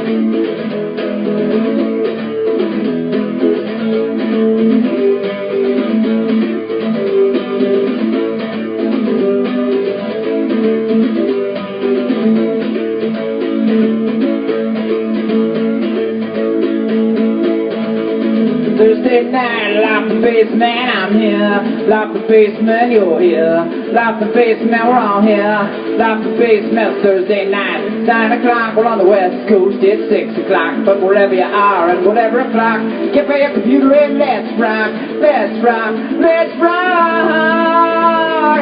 Thursday night, lock the basement, I'm here. Lock the basement, you're here. Lock the basement, we're all here. Lock the basement, Thursday night. 9 o'clock, we're on the west coast, it's 6 o'clock. But wherever you are and whatever o'clock, get by your computer and let's rock. Let's rock, let's rock.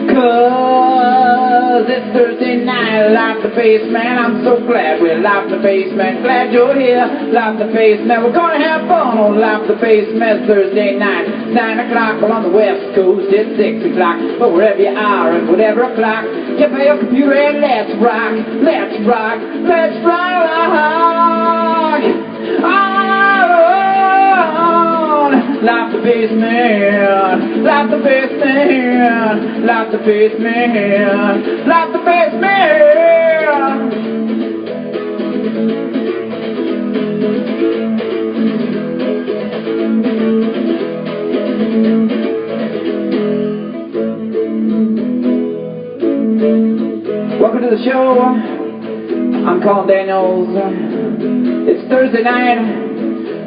'Cause it's Thursday night, lock the basement. I'm so glad we locked the basement. Glad you're here, lock the basement. We're gonna have fun on Lock the Basement Thursday night. 9 o'clock, we're on the west coast, it's 6 o'clock. But wherever you are and whatever o'clock, get by your computer and let's rock. Let's rock, let's rock. Lock the basement, lock the basement, lock the basement, lock the basement. Welcome to the show. I'm Collin Daniels. It's Thursday night,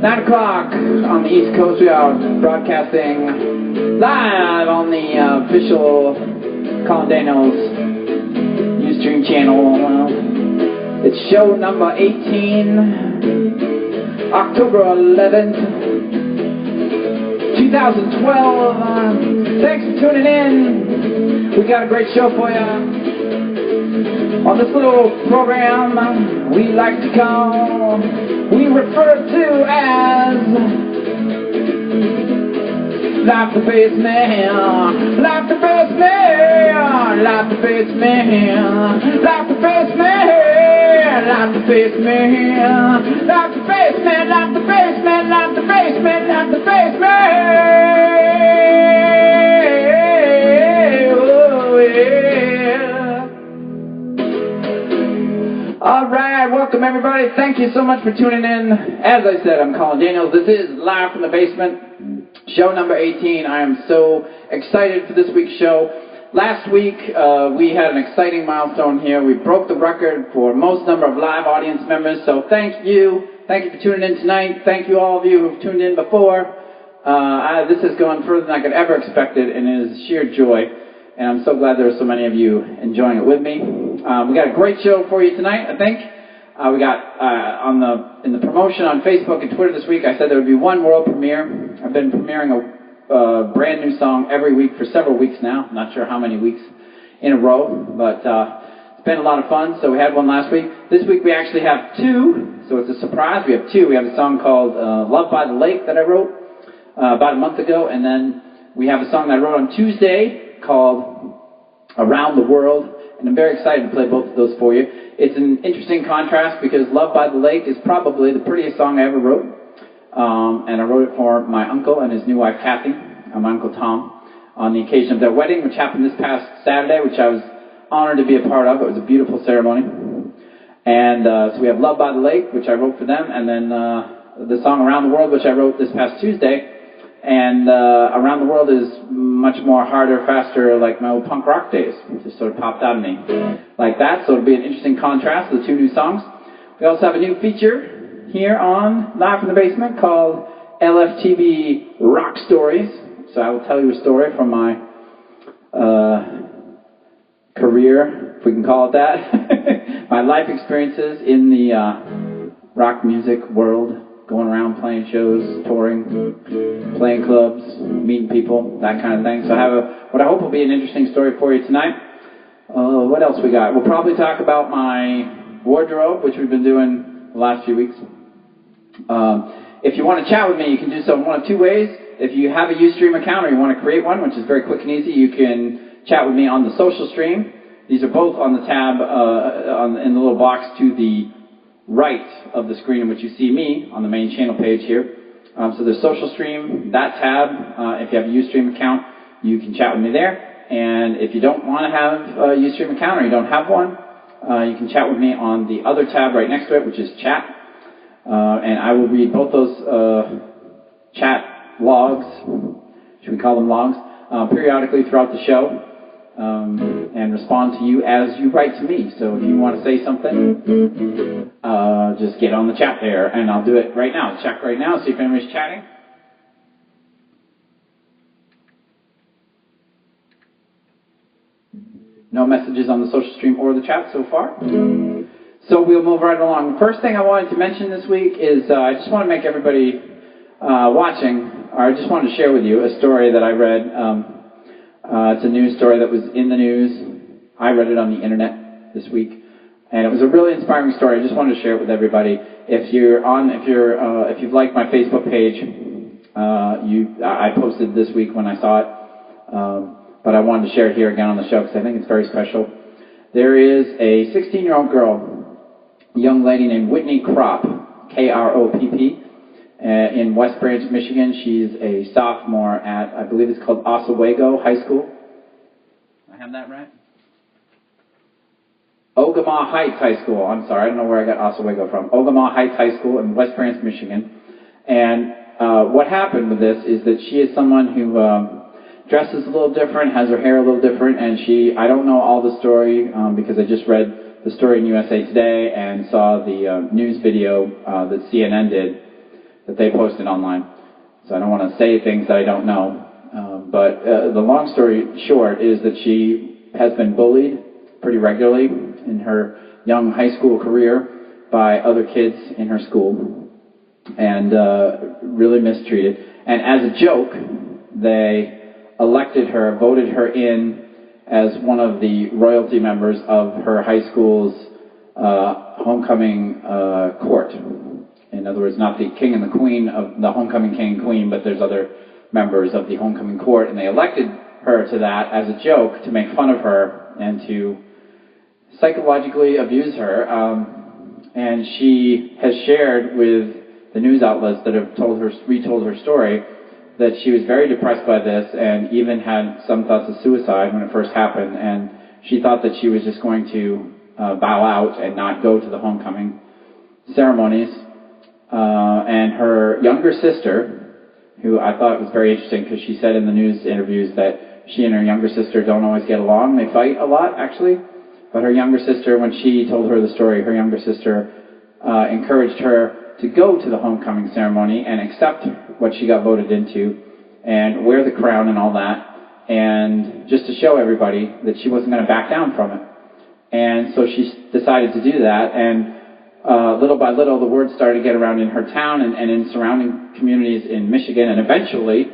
9 o'clock on the East Coast. We are broadcasting live on the official Collin Daniels Ustream channel. It's show number 18, October 11th, 2012. Thanks for tuning in. We got a great show for you. On this little program we like to call, we refer to as Lock the Basement, Lock the Basement, Lock the Basement, Lock the Basement, Lock the Basement, Lock the Basement, Lock the Basement, Lock the Basement, Lock the Basement. Oh yeah. Alright, welcome everybody. Thank you so much for tuning in. As I said, I'm Collin Daniels. This is Live from the Basement, show number 18. I am so excited for this week's show. Last week, we had an exciting milestone here. We broke the record for most number of live audience members, so thank you. Thank you for tuning in tonight. Thank you all of you who've tuned in before. This has gone further than I could ever expect it, and it is sheer joy. And I'm so glad there are so many of you enjoying it with me. We got a great show for you tonight, I think. We got in the promotion on Facebook and Twitter this week, I said there would be one world premiere. I've been premiering a brand new song every week for several weeks now. I'm not sure how many weeks in a row, but it's been a lot of fun. So we had one last week. This week we actually have two, so it's a surprise. We have two. We have a song called Love by the Lake that I wrote about a month ago, and then we have a song that I wrote on Tuesday called Around the World, and I'm very excited to play both of those for you. It's an interesting contrast because Love by the Lake is probably the prettiest song I ever wrote, and I wrote it for my uncle and his new wife Kathy, my Uncle Tom, on the occasion of their wedding, which happened this past Saturday, which I was honored to be a part of. It was a beautiful ceremony. And so we have Love by the Lake, which I wrote for them, and then the song Around the World, which I wrote this past Tuesday. And Around the World is much more harder, faster, like my old punk rock days. It just sort of popped out of me like that, so it'll be an interesting contrast to the two new songs. We also have a new feature here on Live from the Basement called LFTB Rock Stories. So I will tell you a story from my career, if we can call it that, my life experiences in the rock music world, going around playing shows, touring, playing clubs, meeting people, that kind of thing. So I have what I hope will be an interesting story for you tonight. What else we got? We'll probably talk about my wardrobe, which we've been doing the last few weeks. If you want to chat with me, you can do so in one of two ways. If you have a Ustream account or you want to create one, which is very quick and easy, you can chat with me on the social stream. These are both on the tab in the little box to the right of the screen in which you see me on the main channel page here. So there's social stream, that tab. If you have a Ustream account, you can chat with me there. And if you don't want to have a Ustream account or you don't have one, you can chat with me on the other tab right next to it, which is chat. And I will read both those chat logs, should we call them logs, periodically throughout the show, and respond to you as you write to me. So if you want to say something, just get on the chat there, and I'll do it right now. Check right now, see if anybody's chatting. No messages on the social stream or the chat so far. So we'll move right along. The first thing I wanted to mention this week is I just want to make everybody watching, or I just wanted to share with you a story that I read. It's a news story that was in the news. I read it on the internet this week, and it was a really inspiring story. I just wanted to share it with everybody. If you've liked my Facebook page, I posted this week when I saw it. But I wanted to share it here again on the show because I think it's very special. There is a 16-year-old girl, a young lady named Whitney Kropp, K-R-O-P-P, in West Branch, Michigan. She's a sophomore at, I believe it's called Oswego High School. I have that right? Ogemaw Heights High School. I'm sorry, I don't know where I got Oswego from. Ogemaw Heights High School in West Branch, Michigan. And what happened with this is that she is someone who dresses a little different, has her hair a little different, and I don't know all the story because I just read the story in USA Today and saw the news video that CNN did that they posted online. So I don't want to say things that I don't know. But the long story short is that she has been bullied pretty regularly in her young high school career by other kids in her school and really mistreated. And as a joke, they elected her, voted her in as one of the royalty members of her high school's homecoming court. In other words, not the king and the queen of the homecoming king and queen, but there's other members of the homecoming court, and they elected her to that as a joke to make fun of her and to psychologically abuse her. And she has shared with the news outlets that have retold her story that she was very depressed by this and even had some thoughts of suicide when it first happened, and she thought that she was just going to bow out and not go to the homecoming ceremonies. And her younger sister, who I thought was very interesting because she said in the news interviews that she and her younger sister don't always get along. They fight a lot, actually. But her younger sister, when she told her the story, her younger sister encouraged her to go to the homecoming ceremony and accept what she got voted into and wear the crown and all that, and just to show everybody that she wasn't going to back down from it. And so she decided to do that, and little by little the word started to get around in her town and in surrounding communities in Michigan, and eventually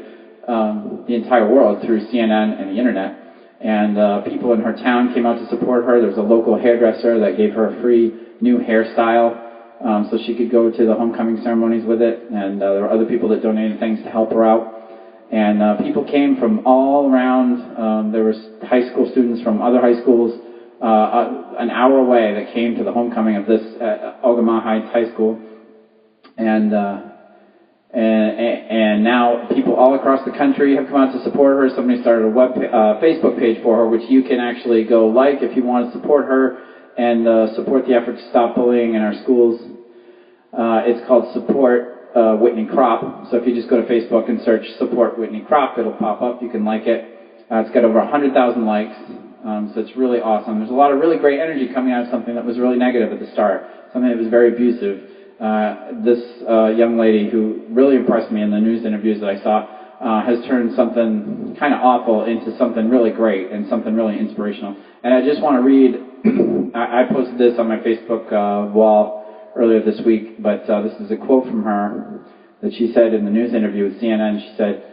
the entire world through CNN and the internet. And people in her town came out to support her. There was a local hairdresser that gave her a free new hairstyle so she could go to the homecoming ceremonies with it. And there were other people that donated things to help her out. And people came from all around. There was high school students from other high schools an hour away that came to the homecoming of this Ogemaw Heights High School. And now people all across the country have come out to support her. Somebody started a Facebook page for her, which you can actually go like if you want to support her and support the effort to stop bullying in our schools. It's called Support Whitney Kropp. So if you just go to Facebook and search Support Whitney Kropp, it'll pop up. You can like it. It's got over 100,000 likes, so it's really awesome. There's a lot of really great energy coming out of something that was really negative at the start, something that was very abusive. This young lady who really impressed me in the news interviews that I saw has turned something kind of awful into something really great and something really inspirational. And I just want to read, I posted this on my Facebook wall earlier this week, but this is a quote from her that she said in the news interview with CNN. She said,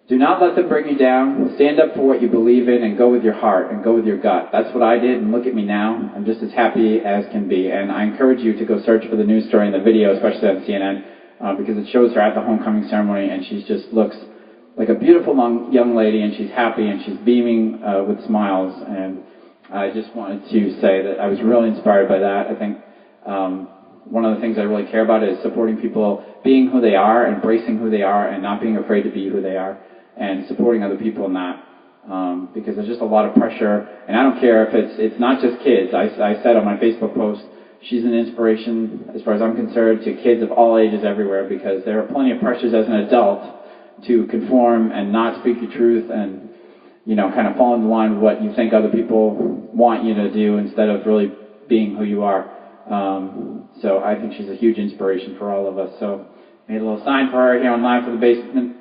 "Do not let them bring you down. Stand up for what you believe in and go with your heart and go with your gut." That's what I did, and look at me now. I'm just as happy as can be. And I encourage you to go search for the news story and the video, especially on CNN, because it shows her at the homecoming ceremony, and she just looks like a beautiful young lady, and she's happy, and she's beaming with smiles. And I just wanted to say that I was really inspired by that. I think one of the things I really care about is supporting people being who they are, embracing who they are, and not being afraid to be who they are, and supporting other people in that. because there's just a lot of pressure, and I don't care if it's not just kids. I said on my Facebook post, she's an inspiration, as far as I'm concerned, to kids of all ages everywhere, because there are plenty of pressures as an adult to conform and not speak your truth and, you know, kind of fall in line with what you think other people want you to do instead of really being who you are. So I think she's a huge inspiration for all of us. So made a little sign for her here on Live from the Basement.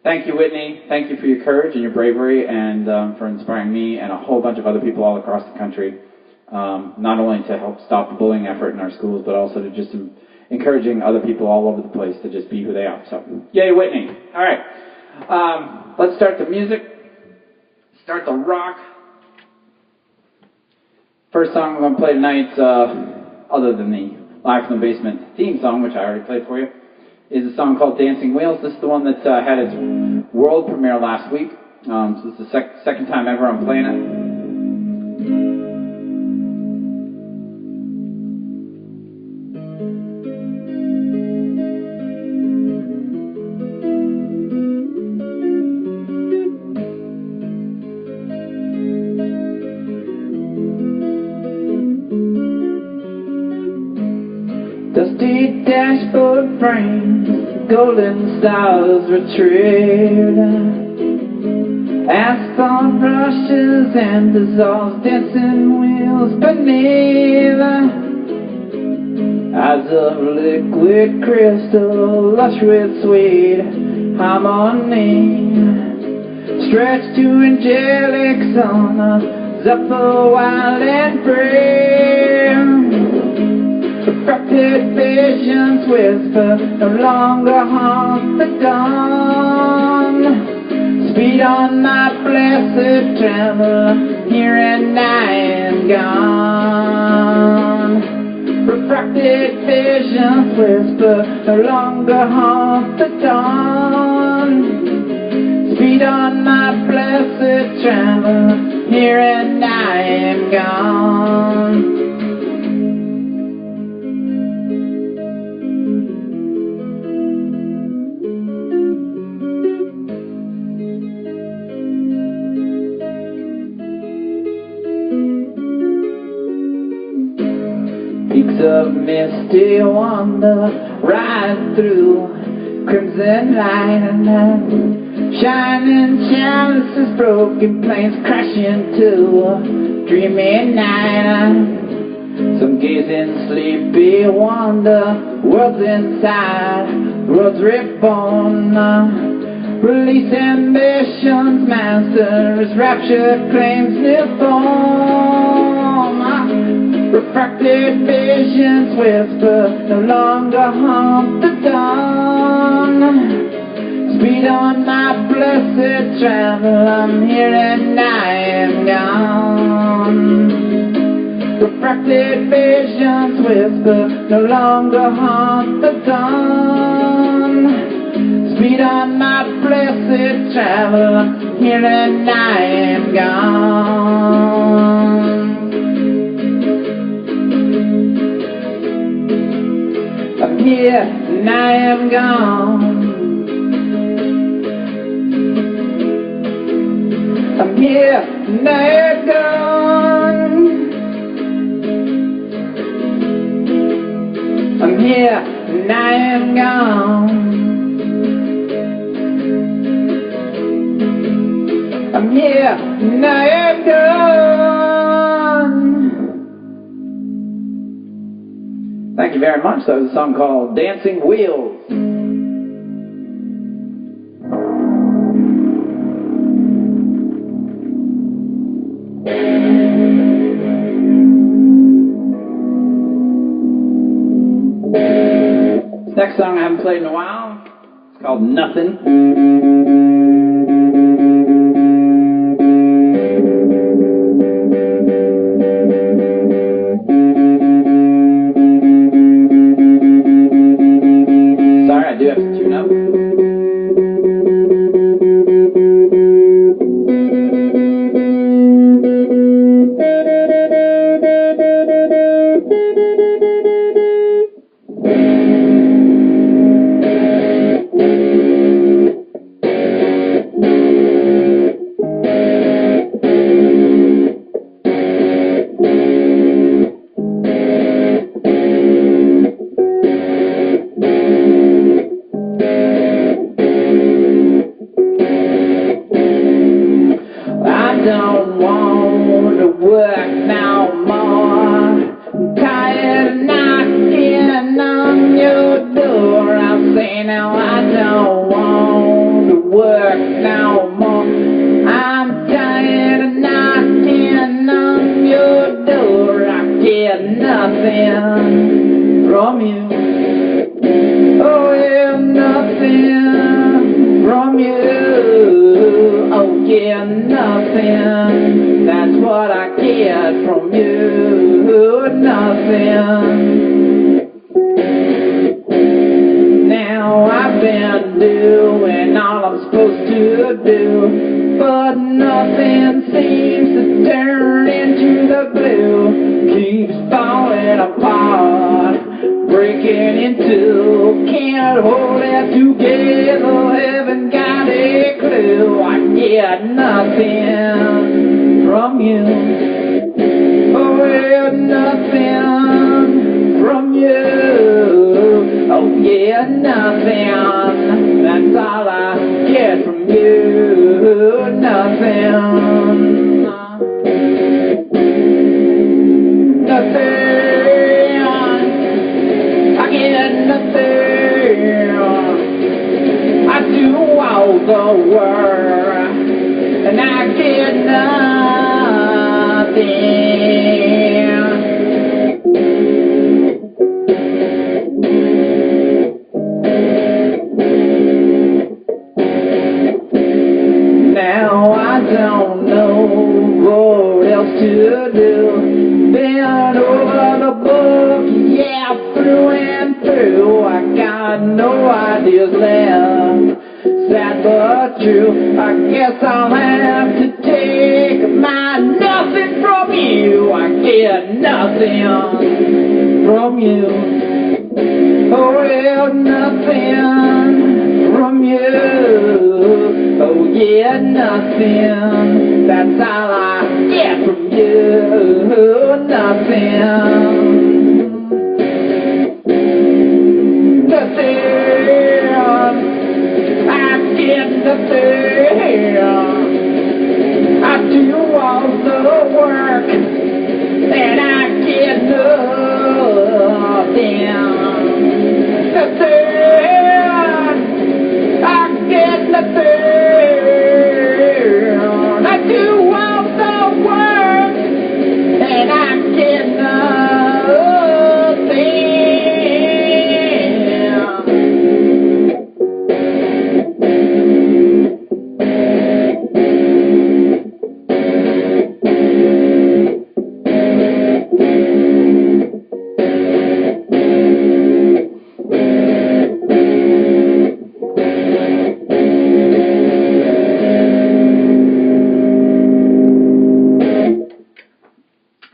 Thank you, Whitney. Thank you for your courage and your bravery and for inspiring me and a whole bunch of other people all across the country, not only to help stop the bullying effort in our schools, but also to just encouraging other people all over the place to just be who they are. So, yay, Whitney. All right. Let's start the music. Start the rock. First song I'm going to play tonight, other than the Live from the Basement theme song, which I already played for you, is a song called Dancing Wheels. This is the one that had its world premiere last week. So this is the second time ever I'm playing it. Dusty dashboard frames, golden stars retreat. Asphalt rushes and dissolves dancing wheels beneath. Eyes of liquid crystal, lush with sweet harmony. Stretched to angelic sun, zephyr wild and free. Refracted visions whisper, no longer haunt the dawn. Speed on my blessed travel, here and I am gone. Refracted visions whisper, no longer haunt the dawn. Speed on my blessed travel, here and I am gone. Peaks of misty wonder ride through crimson light and night. Shining chalices, broken planes crash into a dreamy night. Some gaze in sleepy wonder, worlds inside, worlds reborn. Release ambitions, master as rapture claims new form. Refracted visions whisper, no longer haunt the dawn. Speed on my blessed travel, I'm here and I am gone. Refracted visions whisper, no longer haunt the dawn. Speed on my blessed travel, I'm here and I am gone. I'm here and I am gone. I'm here and I am gone. I'm here and I am gone. I'm here and I am gone. Thank you very much. That was a song called Dancing Wheels. This next song I haven't played in a while. It's called Nothin'. I do have to tune up. nothing. That's what I get from you. Nothing. Now I've been doing all I'm supposed to do, but nothing seems to turn into the blue. Keeps falling apart, breaking in two. Can't hold it together, haven't got a clue. I get nothing from you. Oh, yeah, nothing from you. Oh, yeah, nothing. That's all I get from you. Nothing. Nothing. I get nothing. I do all the work, and I get nothing. Now I don't know what else to do. Been over the book, yeah, through and through. I got no ideas left, sad but true. I guess I'll have to take my nothing from you. I get nothing from you. Oh, yeah, nothing from you. Oh, yeah, nothing. That's all I get from you. Nothing. Nothing. I get nothing. I do all the work, and I get nothing. Nothing. I get nothing. I do all the work, and I get nothing.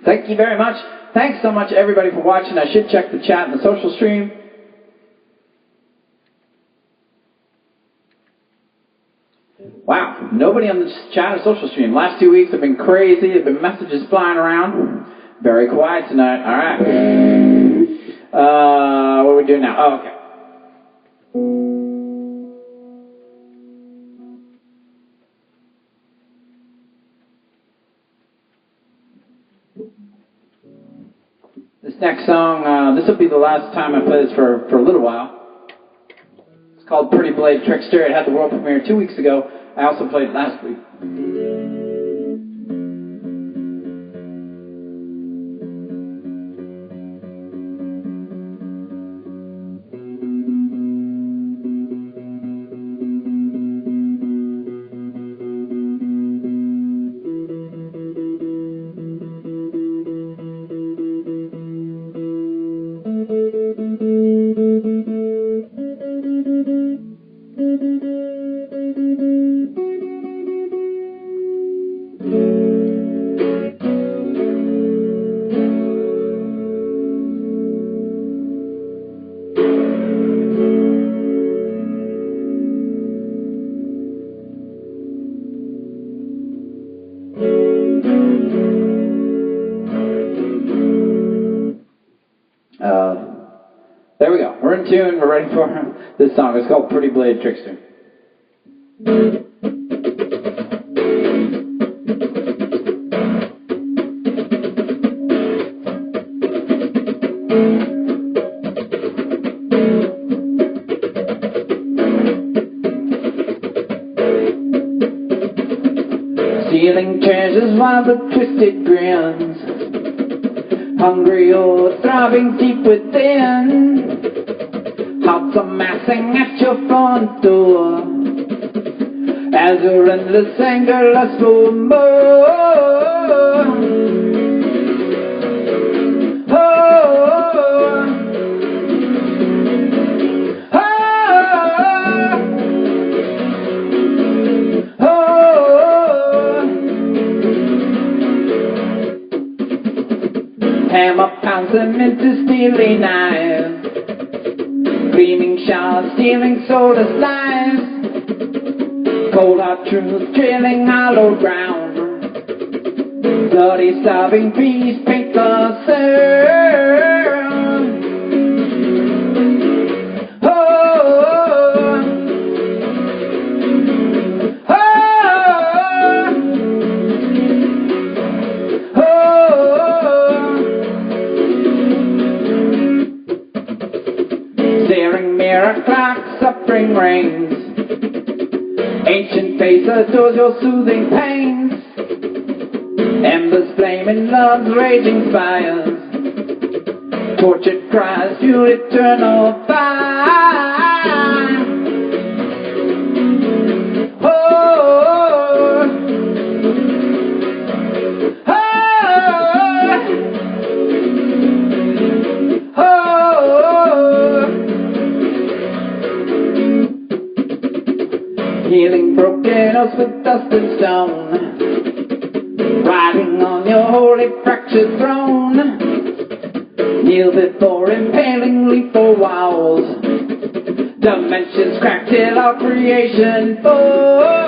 Thank you very much. Thanks so much, everybody, for watching. I should check the chat and the social stream. Wow, nobody on the chat or social stream. Last 2 weeks have been crazy. There have been messages flying around. Very quiet tonight. All right. What are we doing now? Oh, okay. This next song, this will be the last time I play this for a little while. It's called Pretty Blade Trickster. It had the world premiere 2 weeks ago. I also played it last week. There we go. We're in tune. We're ready for this song. It's called Pretty Blade Trickster. Stealing treasures while the twisted grins, hungry or throbbing deep within, hearts amassing at your front door, as your endless anger lasts for more. Hammer pounds them into steely knives, gleaming shards stealing soulless lives, cold hard truth drilling hollow ground, bloody starving trees paint the surf. Clocks, suffering reigns, ancient face adores your soothing pains, embers flaming love's raging fires, tortured cries fuel eternal fire. Healing broken us with dust and stone, riding on your holy fractured throne, kneel before impaling lethal walls, dimensions crack till our creation falls.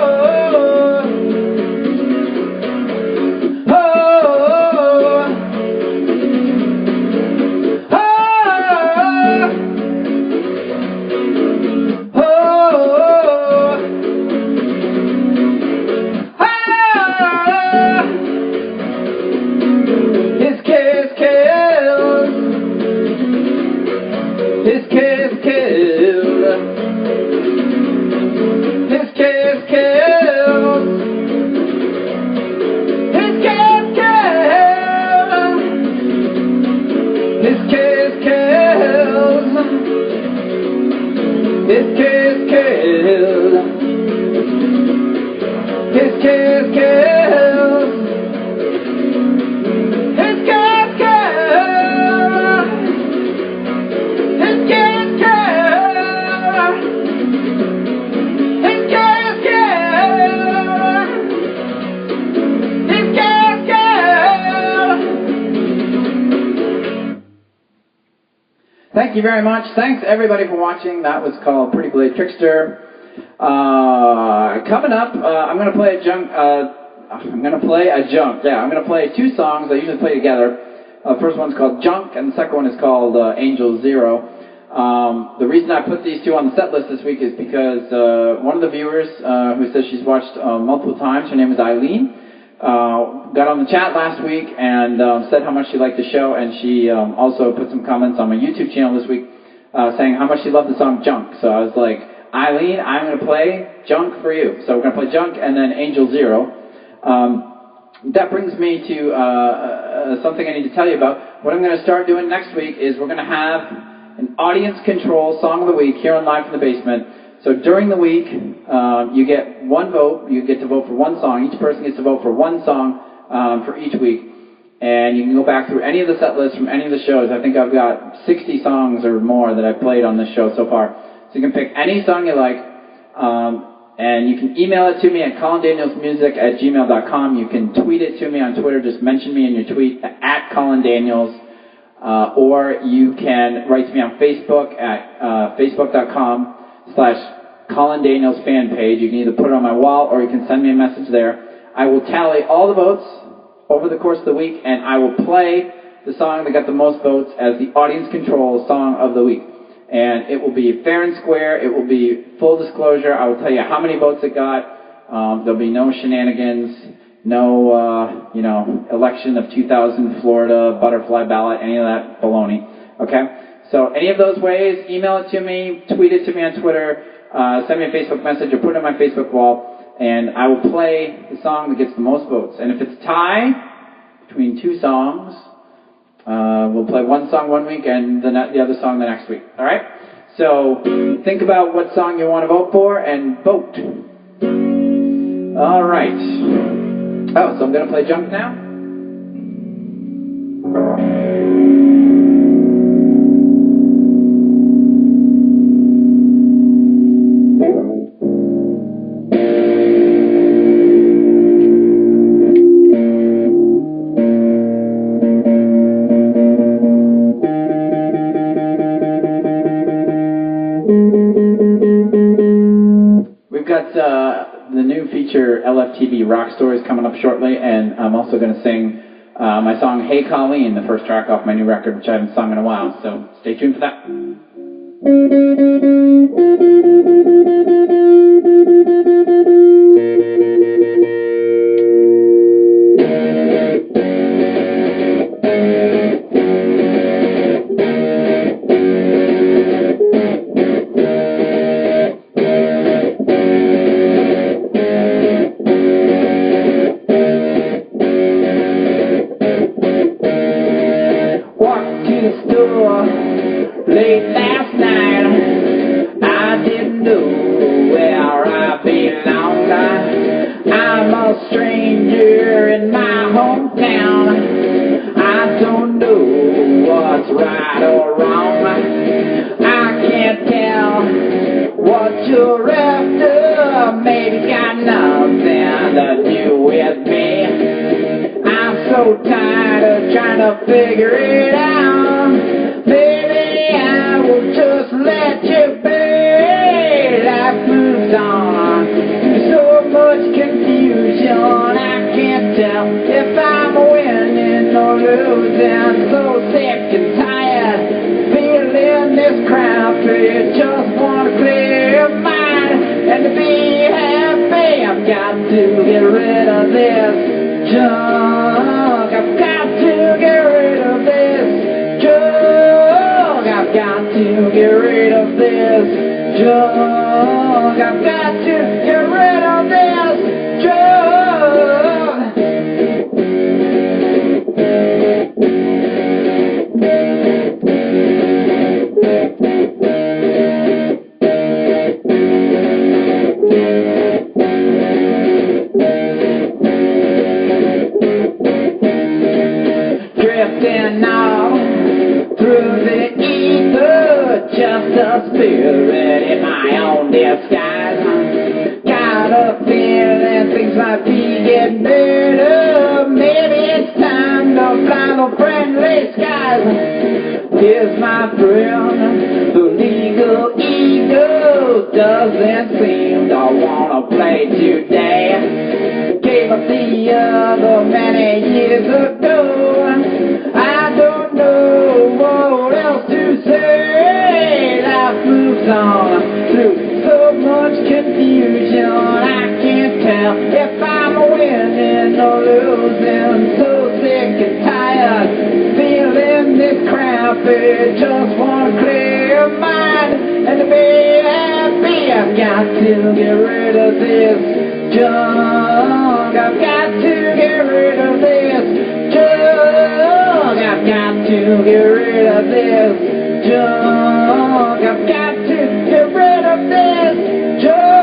Thank you very much. Thanks everybody for watching. That was called Pretty Blade Trickster. Coming up, I'm gonna play a junk. I'm gonna play two songs I usually play together. The first one's called Junk, and the second one is called Angel Zero. The reason I put these two on the set list this week is because one of the viewers who says she's watched multiple times, her name is Eileen, got on the chat last week and said how much she liked the show, and she also put some comments on my YouTube channel this week saying how much she loved the song Junk. So I was like, Eileen, I'm going to play Junk for you. So we're going to play Junk and then Angel Zero. That brings me to something I need to tell you about. What I'm going to start doing next week is we're going to have an audience control song of the week here on Live from the Basement. So during the week, you get one vote. You get to vote for one song. Each person gets to vote for one song for each week. And you can go back through any of the set lists from any of the shows. I think I've got 60 songs or more that I've played on this show so far. So you can pick any song you like. And you can email it to me at collindanielsmusic@gmail.com. You can tweet it to me on Twitter. Just mention me in your tweet at Collin Daniels. Or you can write to me on Facebook at facebook.com/Collin Daniels fan page. You can either put it on my wall or you can send me a message there. I will tally all the votes over the course of the week, and I will play the song that got the most votes as the audience control song of the week. And it will be fair and square. It will be full disclosure. I will tell you how many votes it got. There'll be no shenanigans, no, election of 2000 Florida butterfly ballot, any of that baloney. Okay? So any of those ways, email it to me, tweet it to me on Twitter, send me a Facebook message, or put it on my Facebook wall, and I will play the song that gets the most votes. And if it's a tie between two songs, we'll play one song one week and the other song the next week. All right? So think about what song you want to vote for and vote. All right. Oh, so I'm going to play junk now? We've got the new feature LFTB Rock Stories coming up shortly, and I'm also going to sing my song Hey Collin, the first track off my new record, which I haven't sung in a while, so stay tuned for that. Late last night, I didn't know where I belonged. I'm a stranger in my hometown. I don't know what's right or wrong. I can't tell what you're after. Maybe got nothing to do with me. I'm so tired of trying to figure it out. Just let you be. Life moves on. There's so much confusion. I can't tell if I'm winning or losing. So sick and tired, feeling this crappy. Just wanna clear your mind and to be happy. I've got to get rid of this junk. I've got to get rid of this junk. I've got to get rid of this junk. I've got to get rid of this junk. Drifting off through the just a spirit in my own disguise. Got a feeling things might be getting better. Maybe it's time to fly the friendly skies. Here's my friend, the legal ego doesn't seem to wanna play today. Gave up the other many years ago. I don't know what else to say. Life moves on through so much confusion. I can't tell if I'm winning or losing. So sick and tired, feeling this crappy. Just wanna clear your mind and to be happy. I've got to get rid of this junk. I've got to get rid of this junk. I've got to get rid of this junk. I've got to get rid of this junk.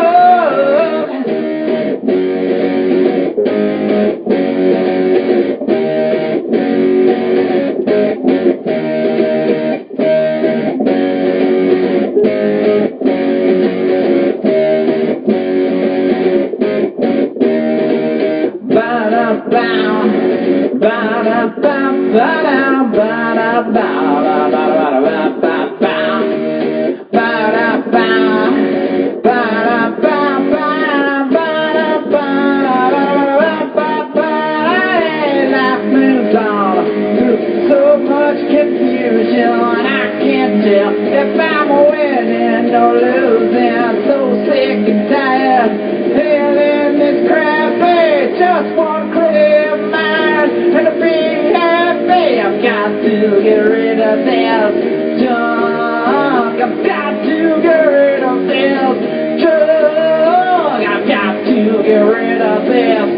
If I'm winning or losing, so sick and tired, feeling this crappy. Just want to clear my mind and to be happy. I've got to get rid of this junk. I've got to get rid of this junk. I've got to get rid of this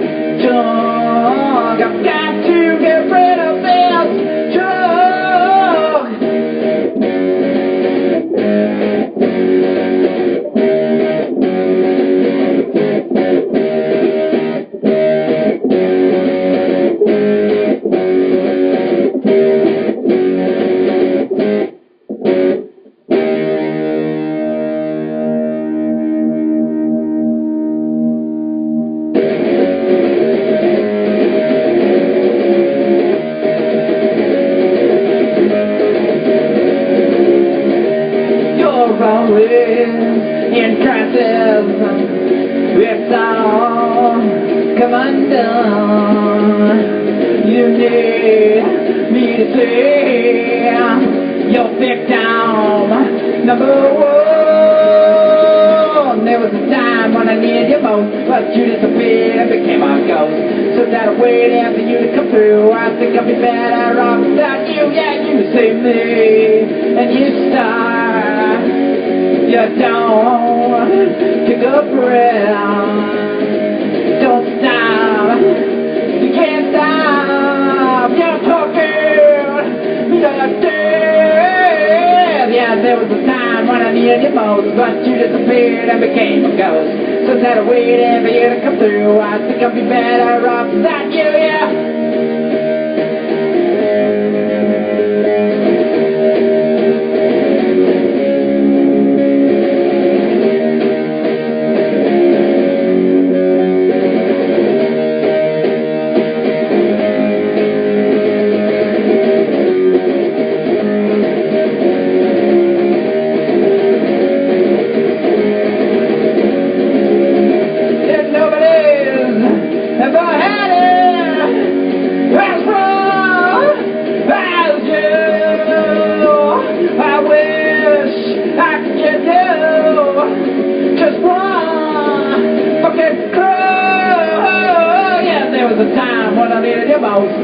junk. I've got to get rid of this junk. always in crisis. It's all come undone. You need me to say you're victim number one. There was a time when I needed you most, but you disappeared and became my ghost. So that I waited for you to come through. I think I'd be better off without you. Yeah, you saved me, and you start. You don't take a breath. Don't stop. You can't stop. You're talking. You're dead. Yeah, there was a time when I needed you most, but you disappeared and became a ghost. So that I waited for you to come through. I think I'll be better off without you, yeah.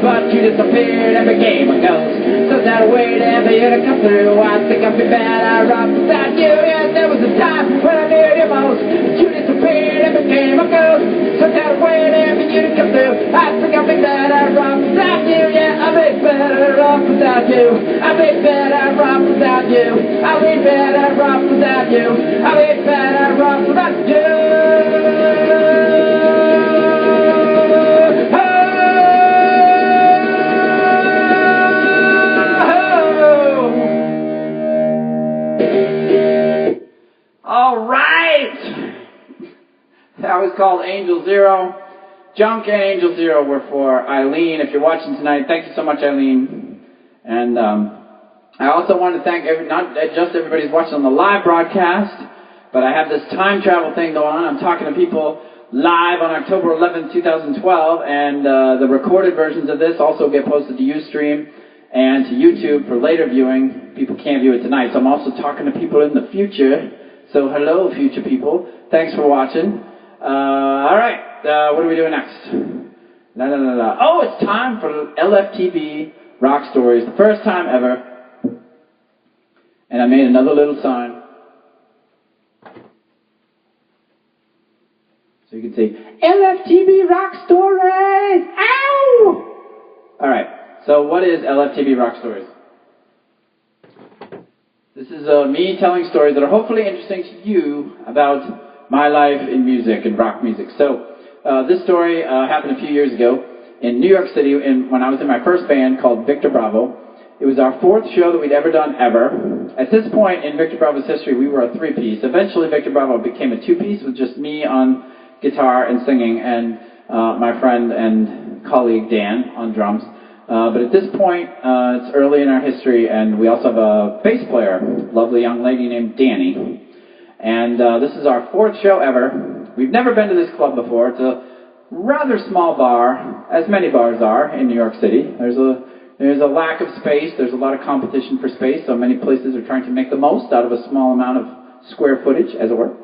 But you disappeared and became a ghost. So that I waited for you to come through. I think I'd be better off without you. Yeah, there was a time when I needed you most. But you disappeared and became a ghost. So that I waited for you to come through. I think I'd be better off without you. Yeah, I'll be better off without you. I'll be better off without you. I'll be better off without you. I'll be better off without you. That was called Angel Zero. Junk and Angel Zero were for Eileen. If you're watching tonight, thank you so much, Eileen. And I also want to thank not just everybody who's watching on the live broadcast, but I have this time travel thing going on. I'm talking to people live on October 11th, 2012, and the recorded versions of this also get posted to Ustream and to YouTube for later viewing. People can't view it tonight, so I'm also talking to people in the future. So hello, future people. Thanks for watching. All right, what are we doing next? Oh, it's time for LFTB Rock Stories. The first time ever. And I made another little sign. So you can see, LFTB Rock Stories! Ow! All right, so what is LFTB Rock Stories? This is me telling stories that are hopefully interesting to you about my life in music and rock music. So this story happened a few years ago in New York City when I was in my first band called Victor Bravo. It was our fourth show that we'd ever done ever. At this point in Victor Bravo's history, we were a three-piece. Eventually, Victor Bravo became a two-piece with just me on guitar and singing and my friend and colleague Dan on drums. But at this point, it's early in our history, and we also have a bass player, lovely young lady named Danny. And this is our fourth show ever. We've never been to this club before. It's a rather small bar, as many bars are in New York City. There's a lack of space. There's a lot of competition for space, so many places are trying to make the most out of a small amount of square footage, as it were.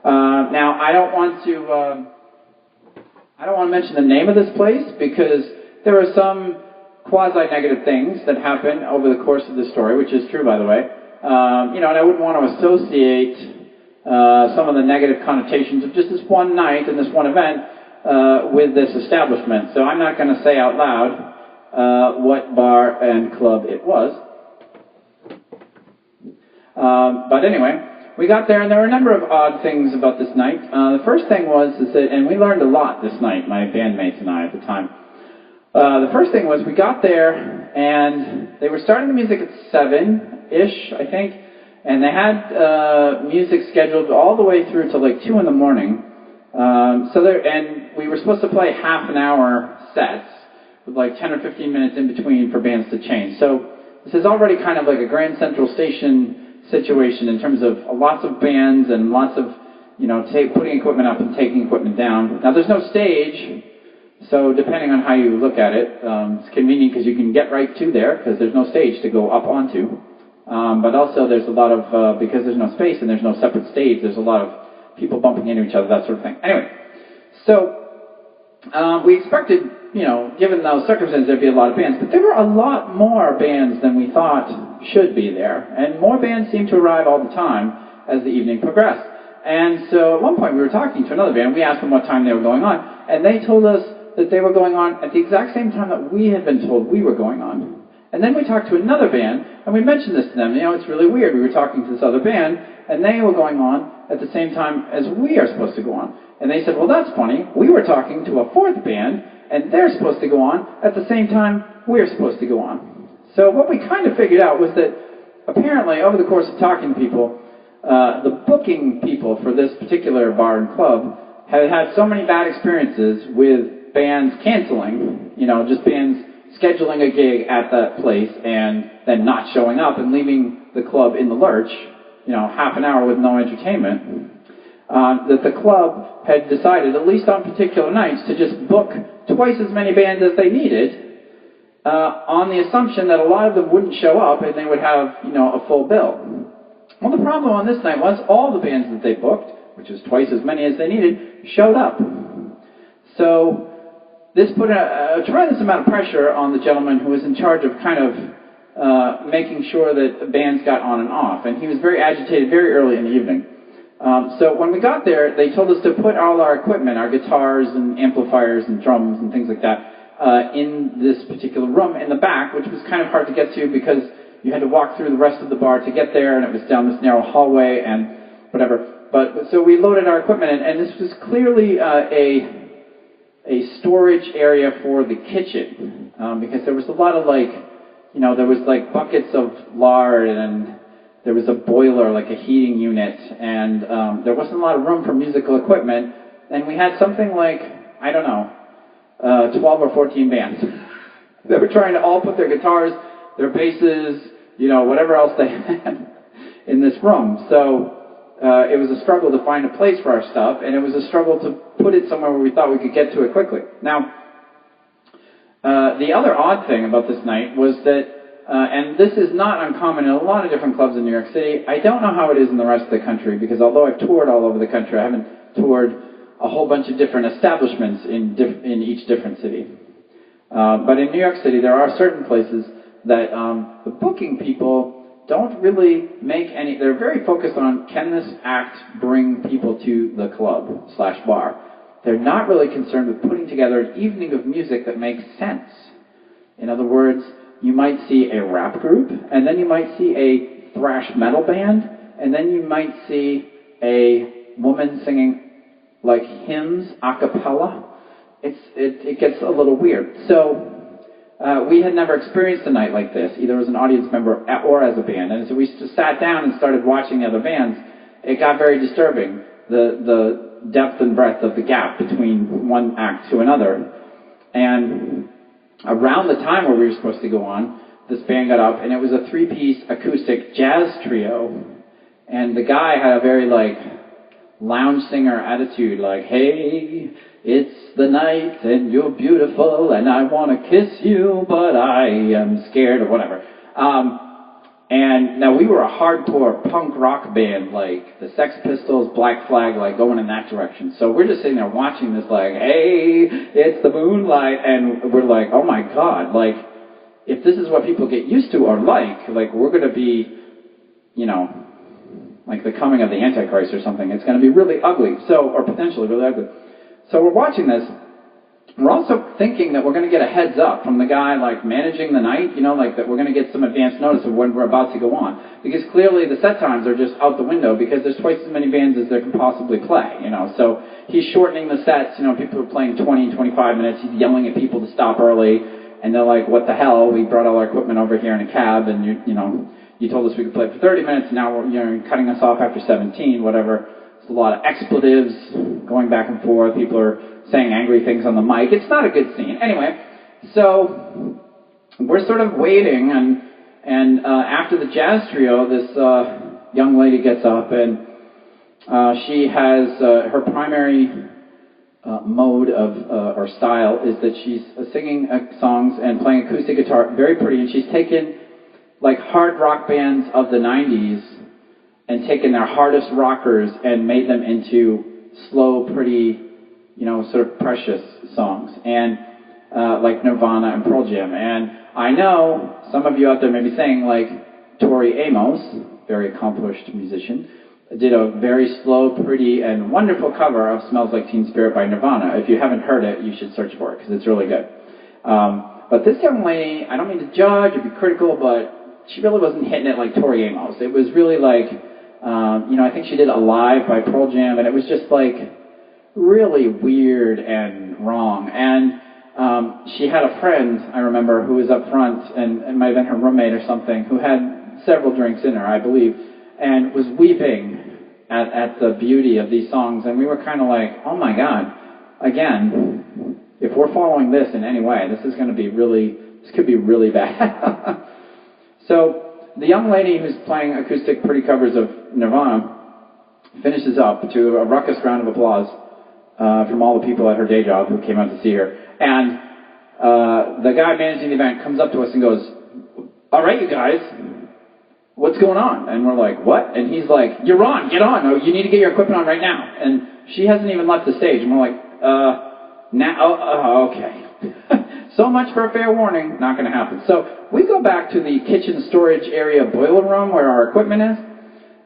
Now, I don't want to mention the name of this place because there are some quasi-negative things that happen over the course of this story, which is true, by the way. And I wouldn't want to associate some of the negative connotations of just this one night and this one event with this establishment. So I'm not going to say out loud what bar and club it was. But anyway, we got there, and there were a number of odd things about this night. The first thing was that, and we learned a lot this night, my bandmates and I at the time. The first thing was we got there, and they were starting the music at 7-ish, I think, and they had music scheduled all the way through to like 2 in the morning. And we were supposed to play half-an-hour sets with like 10 or 15 minutes in between for bands to change. So this is already kind of like a Grand Central Station situation in terms of lots of bands and lots of, putting equipment up and taking equipment down. Now, there's no stage, so depending on how you look at it, it's convenient because you can get right to there because there's no stage to go up onto. But also there's a lot of, because there's no space and there's no separate stage, there's a lot of people bumping into each other, that sort of thing. Anyway, so we expected, given those circumstances, there'd be a lot of bands, but there were a lot more bands than we thought should be there, and more bands seemed to arrive all the time as the evening progressed. And so at one point we were talking to another band, we asked them what time they were going on, and they told us that they were going on at the exact same time that we had been told we were going on. And then we talked to another band, and we mentioned this to them. It's really weird. We were talking to this other band, and they were going on at the same time as we are supposed to go on. And they said, well, that's funny. We were talking to a fourth band, and they're supposed to go on at the same time we're supposed to go on. So what we kind of figured out was that apparently, over the course of talking to people, the booking people for this particular bar and club had had so many bad experiences with bands canceling, just bands scheduling a gig at that place and then not showing up and leaving the club in the lurch, half an hour with no entertainment, that the club had decided, at least on particular nights, to just book twice as many bands as they needed on the assumption that a lot of them wouldn't show up and they would have, a full bill. Well, the problem on this night was all the bands that they booked, which is twice as many as they needed, showed up. So this put a tremendous amount of pressure on the gentleman who was in charge of kind of making sure that the bands got on and off. And he was very agitated very early in the evening. So when we got there, they told us to put all our equipment, our guitars and amplifiers and drums and things like that, in this particular room in the back, which was kind of hard to get to because you had to walk through the rest of the bar to get there, and it was down this narrow hallway and whatever. But so we loaded our equipment in, and this was clearly a storage area for the kitchen, because there was a lot of there was buckets of lard, and there was a boiler, like a heating unit, and there wasn't a lot of room for musical equipment, and we had something like, 12 or 14 bands. They were trying to all put their guitars, their basses, whatever else they had in this room. So it was a struggle to find a place for our stuff, and it was a struggle to put it somewhere where we thought we could get to it quickly. Now, the other odd thing about this night was that, and this is not uncommon in a lot of different clubs in New York City. I don't know how it is in the rest of the country, because although I've toured all over the country, I haven't toured a whole bunch of different establishments in each different city. But in New York City, there are certain places that the booking people don't really make any, they're very focused on, can this act bring people to the club/bar? They're not really concerned with putting together an evening of music that makes sense. In other words, you might see a rap group, and then you might see a thrash metal band, and then you might see a woman singing hymns a cappella. It gets a little weird. So we had never experienced a night like this, either as an audience member or as a band. And so we just sat down and started watching the other bands. It got very disturbing, the depth and breadth of the gap between one act to another. And around the time where we were supposed to go on, this band got up, and it was a three-piece acoustic jazz trio. And the guy had a very, lounge singer attitude, hey, it's the night, and you're beautiful, and I want to kiss you, but I am scared, or whatever. And now we were a hardcore punk rock band, like the Sex Pistols, Black Flag, going in that direction. So we're just sitting there watching this, hey, it's the moonlight, and we're like, oh my God, if this is what people get used to or we're going to be, like the coming of the Antichrist or something. It's going to be really ugly, or potentially really ugly. So we're watching this. We're also thinking that we're going to get a heads up from the guy, managing the night, that we're going to get some advance notice of when we're about to go on. Because clearly the set times are just out the window because there's twice as many bands as there can possibly play, So he's shortening the sets, people are playing 20 and 25 minutes. He's yelling at people to stop early. And they're like, what the hell? We brought all our equipment over here in a cab, and you told us we could play for 30 minutes, now you're cutting us off after 17, whatever. There's a lot of expletives going back and forth. People are saying angry things on the mic. It's not a good scene. Anyway, so we're sort of waiting, and after the jazz trio, this young lady gets up, and she has her primary mode of or style is that she's singing songs and playing acoustic guitar, very pretty, and she's taken like hard rock bands of the 90s and taken their hardest rockers and made them into slow, pretty, sort of precious songs, and like Nirvana and Pearl Jam. And I know some of you out there may be saying, like Tori Amos, very accomplished musician, did a very slow, pretty, and wonderful cover of Smells Like Teen Spirit by Nirvana. If you haven't heard it, you should search for it, because it's really good. But this young lady, I don't mean to judge or be critical, but she really wasn't hitting it like Tori Amos. It was really like, I think she did Alive by Pearl Jam, and it was just like really weird and wrong. And she had a friend, I remember, who was up front, and it might have been her roommate or something, who had several drinks in her, I believe, and was weeping at the beauty of these songs. And we were kind of like, oh my God, again, if we're following this in any way, this could be really bad. So the young lady who's playing acoustic pretty covers of Nirvana finishes up to a ruckus round of applause from all the people at her day job who came out to see her. And the guy managing the event comes up to us and goes, all right, you guys, what's going on? And we're like, what? And he's like, you're on, get on. Oh, you need to get your equipment on right now. And she hasn't even left the stage. And we're like, okay. So much for a fair warning, not going to happen. So we go back to the kitchen storage area boiler room where our equipment is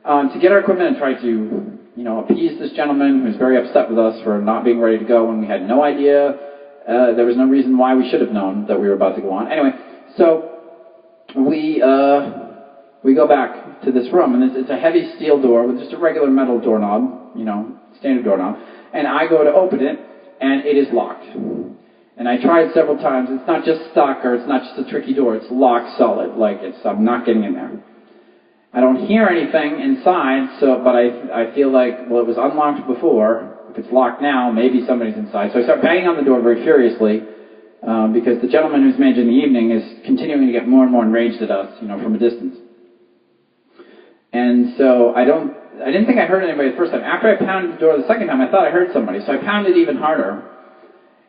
to get our equipment and try to, appease this gentleman who's very upset with us for not being ready to go when we had no idea. There was no reason why we should have known that we were about to go on. Anyway, so we go back to this room, and it's a heavy steel door with just a regular metal doorknob, standard doorknob. And I go to open it, and it is locked. And I tried several times. It's not just stuck, or it's not just a tricky door. It's locked solid. Like I'm not getting in there. I don't hear anything inside, but I feel like, well, it was unlocked before. If it's locked now, maybe somebody's inside. So I start banging on the door very furiously because the gentleman who's managing the evening is continuing to get more and more enraged at us, from a distance. And so I didn't think I heard anybody the first time. After I pounded the door the second time, I thought I heard somebody. So I pounded even harder.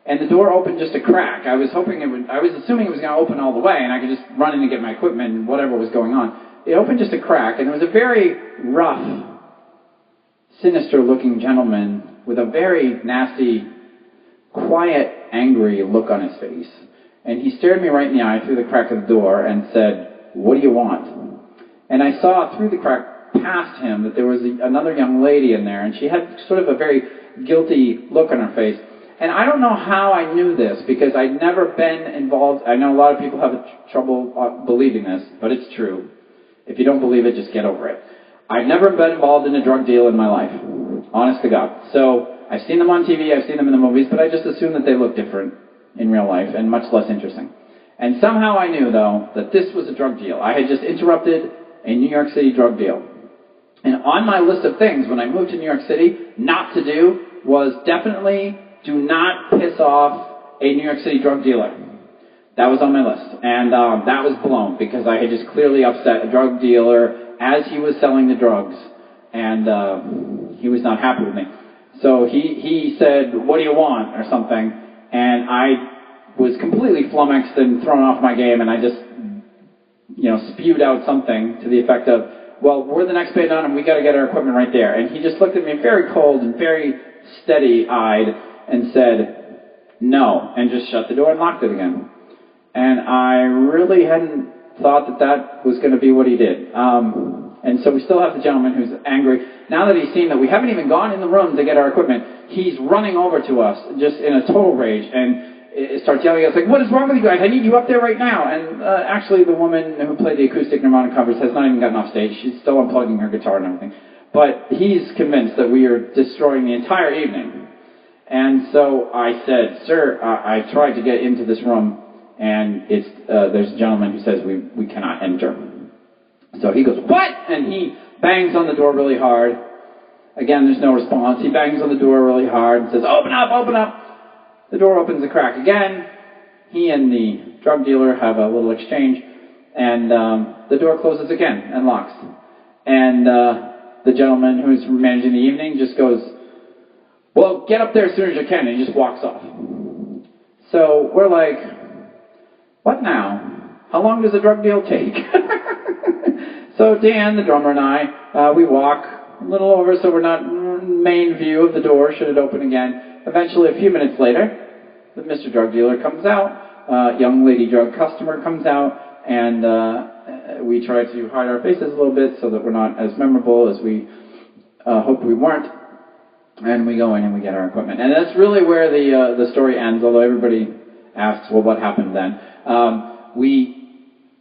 And the door opened just a crack. I was assuming it was going to open all the way, and I could just run in and get my equipment and whatever was going on. It opened just a crack, and it was a very rough, sinister-looking gentleman with a very nasty, quiet, angry look on his face. And he stared me right in the eye through the crack of the door and said, "What do you want?" And I saw through the crack past him that there was another young lady in there, and she had sort of a very guilty look on her face. And I don't know how I knew this, because I'd never been involved. I know a lot of people have trouble believing this, but it's true. If you don't believe it, just get over it. I've never been involved in a drug deal in my life, honest to God. So I've seen them on TV, I've seen them in the movies, but I just assume that they look different in real life and much less interesting. And somehow I knew, though, that this was a drug deal. I had just interrupted a New York City drug deal. And on my list of things when I moved to New York City not to do was definitely do not piss off a New York City drug dealer. That was on my list. And that was blown because I had just clearly upset a drug dealer as he was selling the drugs. And he was not happy with me. So he said, "What do you want?" or something. And I was completely flummoxed and thrown off my game. And I just, spewed out something to the effect of, "Well, we're the next band on and we got to get our equipment right there." And he just looked at me very cold and very steady-eyed and said, "No," and just shut the door and locked it again. And I really hadn't thought that was going to be what he did. And so we still have the gentleman who's angry. Now that he's seen that we haven't even gone in the room to get our equipment, he's running over to us just in a total rage and starts yelling at us like, "What is wrong with you guys? I need you up there right now." And actually the woman who played the acoustic Nirvana covers has not even gotten off stage. She's still unplugging her guitar and everything. But he's convinced that we are destroying the entire evening. And so I said, "Sir, I tried to get into this room, and there's a gentleman who says we cannot enter." So he goes, "What?" And he bangs on the door really hard. Again, there's no response. He bangs on the door really hard and says, "Open up, open up." The door opens a crack again. He and the drug dealer have a little exchange, and the door closes again and locks. And the gentleman who's managing the evening just goes, well, get up there as soon as you can, and he just walks off. So we're like, what now? How long does a drug deal take? So Dan, the drummer, and I, we walk a little over so we're not in main view of the door should it open again. Eventually, a few minutes later, the Mr. Drug Dealer comes out, young lady drug customer comes out, and we try to hide our faces a little bit so that we're not as memorable as we hoped we weren't. And we go in and we get our equipment. And that's really where the story ends, although everybody asks, well, what happened then?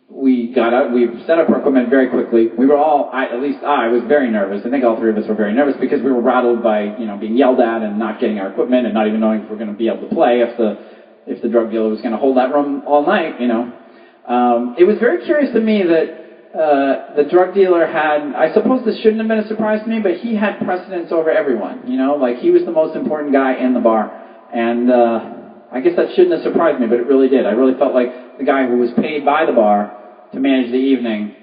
We got out, we set up our equipment very quickly. We were all, at least I was very nervous. I think all three of us were very nervous because we were rattled by, being yelled at and not getting our equipment and not even knowing if we're going to be able to play if the drug dealer was going to hold that room all night, It was very curious to me that the drug dealer had, I suppose this shouldn't have been a surprise to me, but he had precedence over everyone, like he was the most important guy in the bar. And I guess that shouldn't have surprised me, but it really did. I really felt like the guy who was paid by the bar to manage the evening.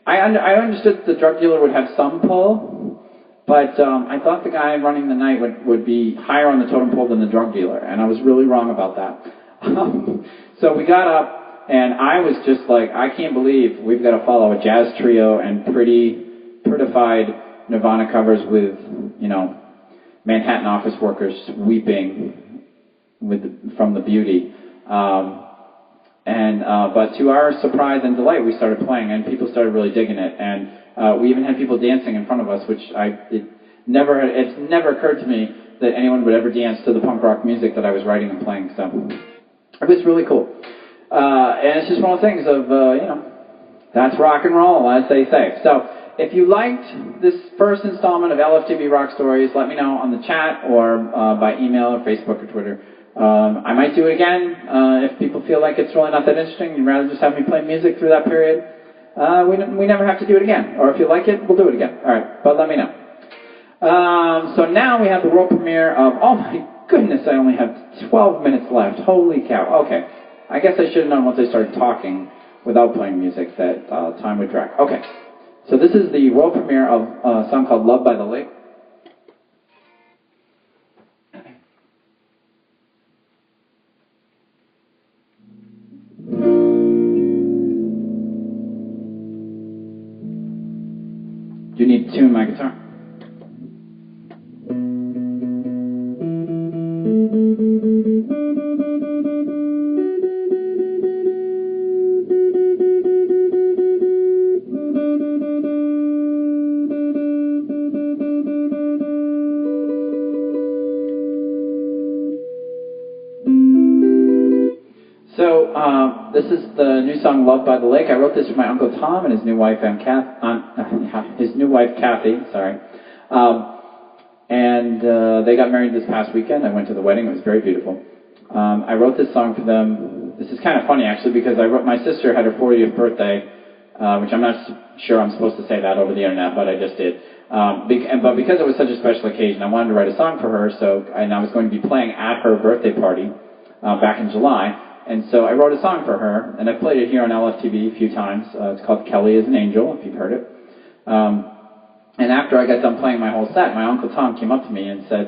I understood the drug dealer would have some pull, but I thought the guy running the night would be higher on the totem pole than the drug dealer, and I was really wrong about that. So we got up, and I was just like, I can't believe we've got to follow a jazz trio and prettified Nirvana covers with, Manhattan office workers weeping from the beauty. But to our surprise and delight, we started playing, and people started really digging it. And we even had people dancing in front of us, which it's never occurred to me that anyone would ever dance to the punk rock music that I was writing and playing. So it was really cool. And it's just one of the things of, that's rock and roll, as they say. So if you liked this first installment of LFTB Rock Stories, let me know on the chat or by email or Facebook or Twitter. I might do it again if people feel like it's really not that interesting. You'd rather just have me play music through that period. We never have to do it again. Or if you like it, we'll do it again. All right, but let me know. So now we have the world premiere of, oh my goodness, I only have 12 minutes left. Holy cow. Okay. I guess I should have known once I started talking without playing music that time would drag. Okay. So this is the world premiere of a song called Love by the Lake. You need to tune my guitar. So, this is the new song "Love by the Lake." I wrote this with my Uncle Tom and his new wife, Kathy. Sorry, and they got married this past weekend. I went to the wedding; it was very beautiful. I wrote this song for them. This is kind of funny, actually, because my sister had her 40th birthday, which I'm not sure I'm supposed to say that over the internet, but I just did. But because it was such a special occasion, I wanted to write a song for her. And I was going to be playing at her birthday party back in July. And so I wrote a song for her, and I played it here on LFTB a few times. It's called Kelly is an Angel, if you've heard it. And after I got done playing my whole set, my Uncle Tom came up to me and said,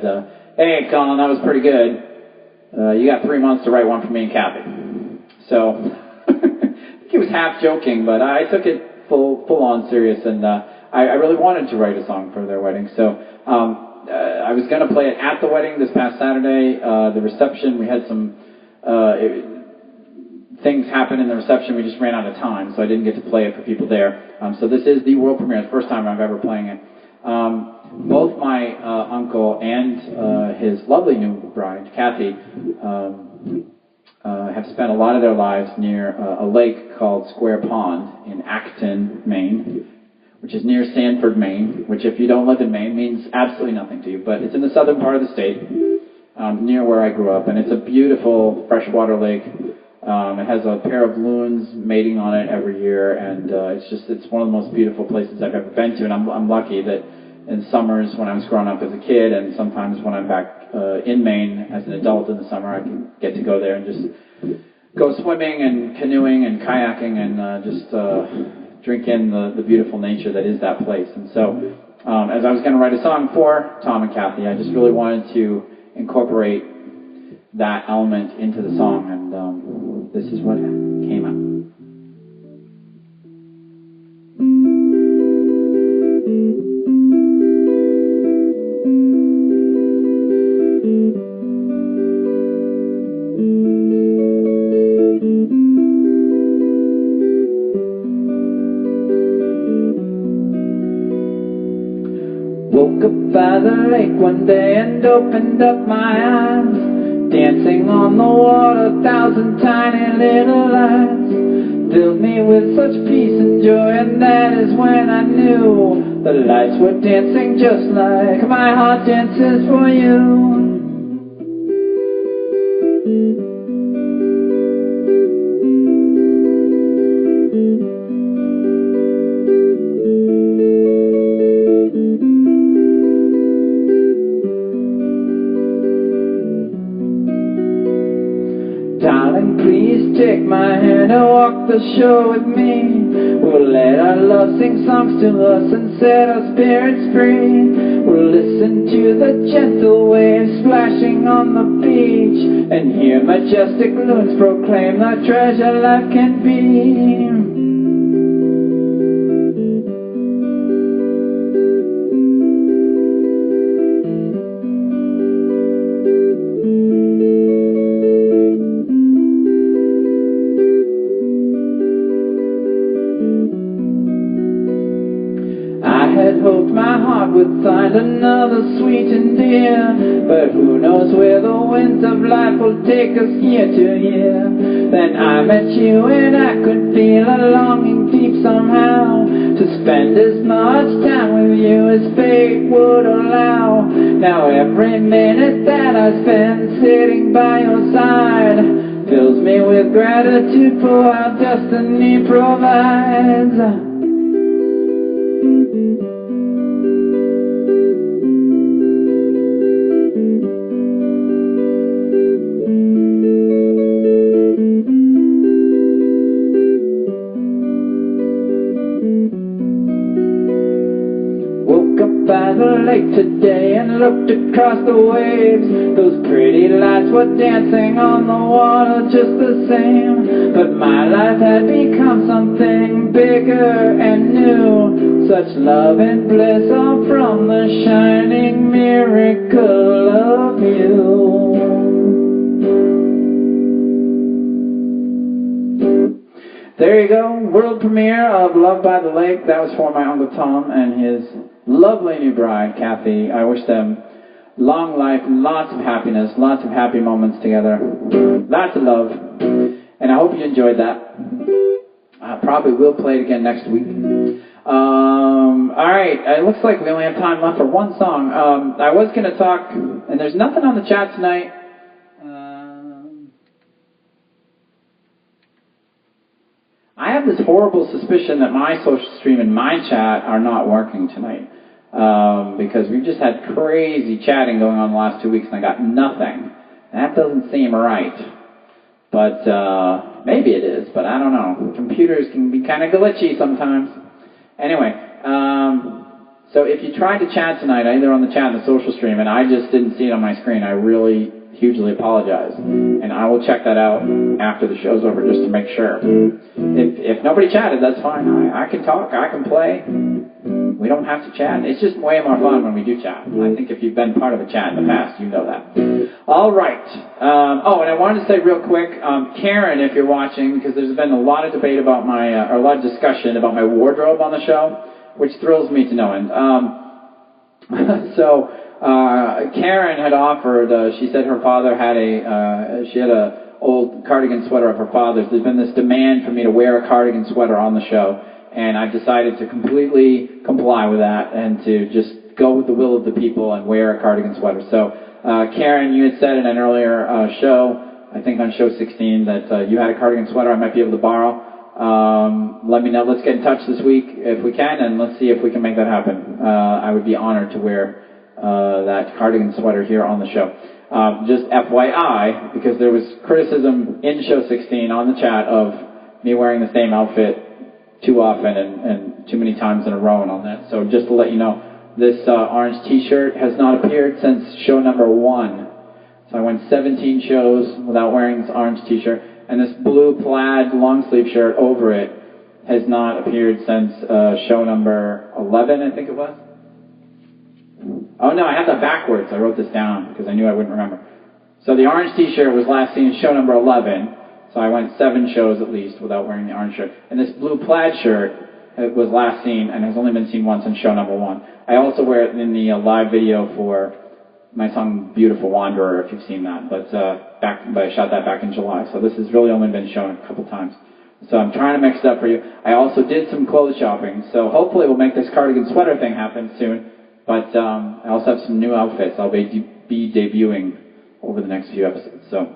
hey, Collin, that was pretty good. You got 3 months to write one for me and Kathy. So he was half joking, but I took it full on serious, and I really wanted to write a song for their wedding. So I was going to play it at the wedding this past Saturday. The reception, we had some... things happened in the reception, we just ran out of time, so I didn't get to play it for people there. So this is the world premiere, the first time I'm ever playing it. Both my uncle and his lovely new bride, Kathy, have spent a lot of their lives near a lake called Square Pond in Acton, Maine, which is near Sanford, Maine, which if you don't live in Maine means absolutely nothing to you, but it's in the southern part of the state, near where I grew up, and it's a beautiful freshwater lake. It has a pair of loons mating on it every year, and it's one of the most beautiful places I've ever been to, and I'm lucky that in summers when I was growing up as a kid, and sometimes when I'm back in Maine as an adult in the summer, I can get to go there and just go swimming and canoeing and kayaking and just drink in the beautiful nature that is that place. And so, as I was going to write a song for Tom and Kathy, I just really wanted to incorporate that element into the song, and this is what came out. Woke up by the lake one day and opened up my eyes, dancing on the water, 1,000 tiny little lights filled me with such peace and joy, and that is when I knew the lights were dancing just like my heart dances for you. Darling, please take my hand and walk the shore with me. We'll let our love sing songs to us and set our spirits free. We'll listen to the gentle waves splashing on the beach and hear majestic loons proclaim the treasure life can be. Hoped my heart would find another sweet and dear, but who knows where the winds of life will take us year to year. Then I met you and I could feel a longing deep somehow to spend as much time with you as fate would allow. Now every minute that I spend sitting by your side fills me with gratitude for our destiny provides. By the lake today and looked across the waves. Those pretty lights were dancing on the water just the same, but my life had become something bigger and new. Such love and bliss all from the shining miracle of you. There you go, world premiere of Love by the Lake. That was for my Uncle Tom and his lovely new bride, Kathy. I wish them long life, lots of happiness, lots of happy moments together, lots of love, and I hope you enjoyed that. I probably will play it again next week. Alright, it looks like we only have time left for one song. I was going to talk, and there's nothing on the chat tonight. I have this horrible suspicion that my social stream and my chat are not working tonight, because we've just had crazy chatting going on the last 2 weeks and I got nothing. That doesn't seem right, but maybe it is, but I don't know. Computers can be kind of glitchy sometimes. Anyway, so if you tried to chat tonight, either on the chat or the social stream, and I just didn't see it on my screen, I really hugely apologize, and I will check that out after the show's over just to make sure. If nobody chatted, that's fine. I can talk, I can play. We don't have to chat. It's just way more fun when we do chat. I think if you've been part of a chat in the past, you know that. All right. Oh, and I wanted to say real quick, Karen, if you're watching, because there's been a lot of debate about my, or a lot of discussion about my wardrobe on the show, which thrills me to no end. Karen had offered, she said her father had she had a old cardigan sweater of her father's. There's been this demand for me to wear a cardigan sweater on the show, and I've decided to completely comply with that and to just go with the will of the people and wear a cardigan sweater. So, Karen, you had said in an earlier show, I think on show 16, that you had a cardigan sweater I might be able to borrow. Let me know. Let's get in touch this week if we can, and let's see if we can make that happen. I would be honored to wear that cardigan sweater here on the show. Just FYI, because there was criticism in show 16 on the chat of me wearing the same outfit too often and too many times in a row and all that. So just to let you know, this orange t-shirt has not appeared since show number 1. So I went 17 shows without wearing this orange t-shirt, and this blue plaid long sleeve shirt over it has not appeared since show number 11, I think it was. Oh no, I have that backwards. I wrote this down because I knew I wouldn't remember. So the orange t-shirt was last seen in show number 11, so I went 7 shows at least without wearing the orange shirt. And this blue plaid shirt was last seen and has only been seen once in show number 1. I also wear it in the live video for my song Beautiful Wanderer, if you've seen that, but I shot that back in July, so this has really only been shown a couple times. So I'm trying to mix it up for you. I also did some clothes shopping, so hopefully we'll make this cardigan sweater thing happen soon, but I also have some new outfits I'll be debuting over the next few episodes. So,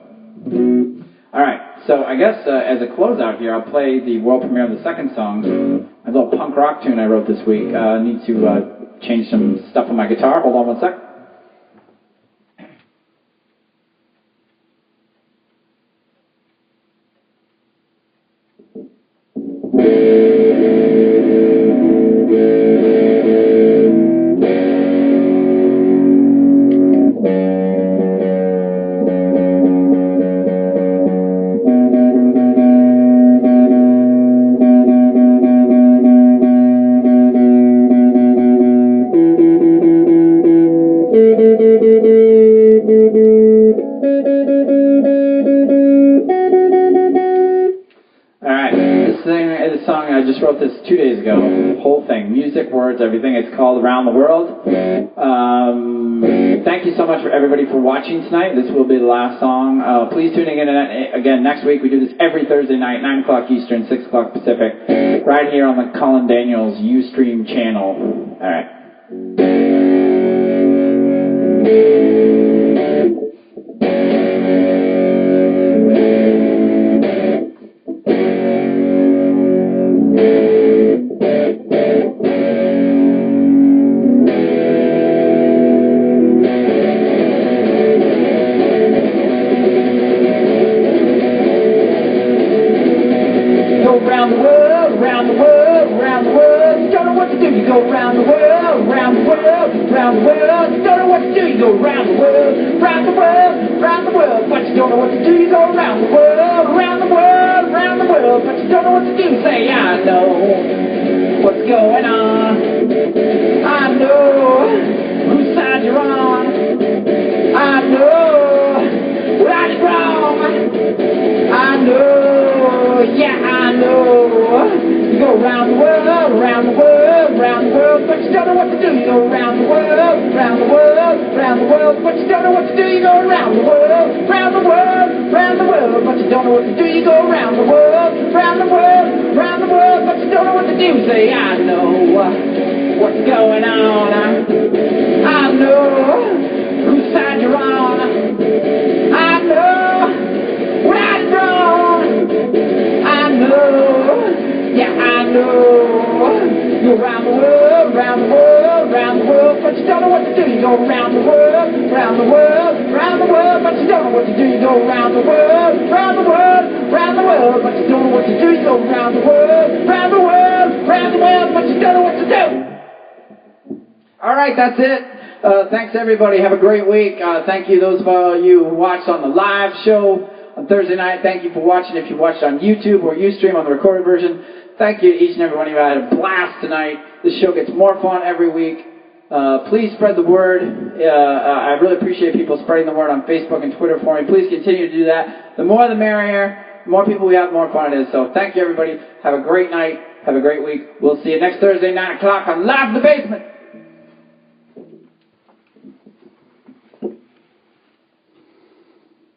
alright, so I guess as a closeout here, I'll play the world premiere of the second song, a little punk rock tune I wrote this week. I need to change some stuff on my guitar. Hold on one sec. I just wrote this 2 days ago, whole thing, music, words, everything. It's called Around the World. Thank you so much for everybody for watching tonight. This will be the last song. Please tune in again next week. We do this every Thursday night, 9 o'clock Eastern, 6 o'clock Pacific, right here on the Collin Daniels Ustream channel. All right. Around the world, around the world, around the world. You don't know what to do. You go around the world, around the world, around the world. You don't know what to do. You go around the world, around the world, around the world. But you don't know what to do. You go around the world, around the world, around the world. But you don't know what to do. Say, I know what's going on. I know whose side you're on. I know right and wrong. I know, yeah, I know. You go around the world, around the world, around the world, but you don't know what to do. You go around the world, around the world, around the world, but you don't know what to do. You go around the world, around the world, around the world, but you don't know what to do. You go around the world, around the world, around the world, but you don't know what to do. Say, I know what's going on. I know whose side you're on. I know right and wrong. I know, yeah, I know. You go around the world, around the world, around the world, but you don't know what to do. You go around the world, around the world, around the world, but you don't know what to do. You go around the world, around the world, around the world, but you don't know what to do. You go around the world, around the world, around the world, but you don't know what to do. All right, that's it. Thanks, everybody. Have a great week. Thank you, those of you who watched on the live show on Thursday night. Thank you for watching. If you watched on YouTube or Ustream on the recorded version, thank you to each and every one of you. I had a blast tonight. This show gets more fun every week. Please spread the word. I really appreciate people spreading the word on Facebook and Twitter for me. Please continue to do that. The more the merrier. The more people we have, the more fun it is. So thank you, everybody. Have a great night. Have a great week. We'll see you next Thursday, 9 o'clock on Live in the Basement.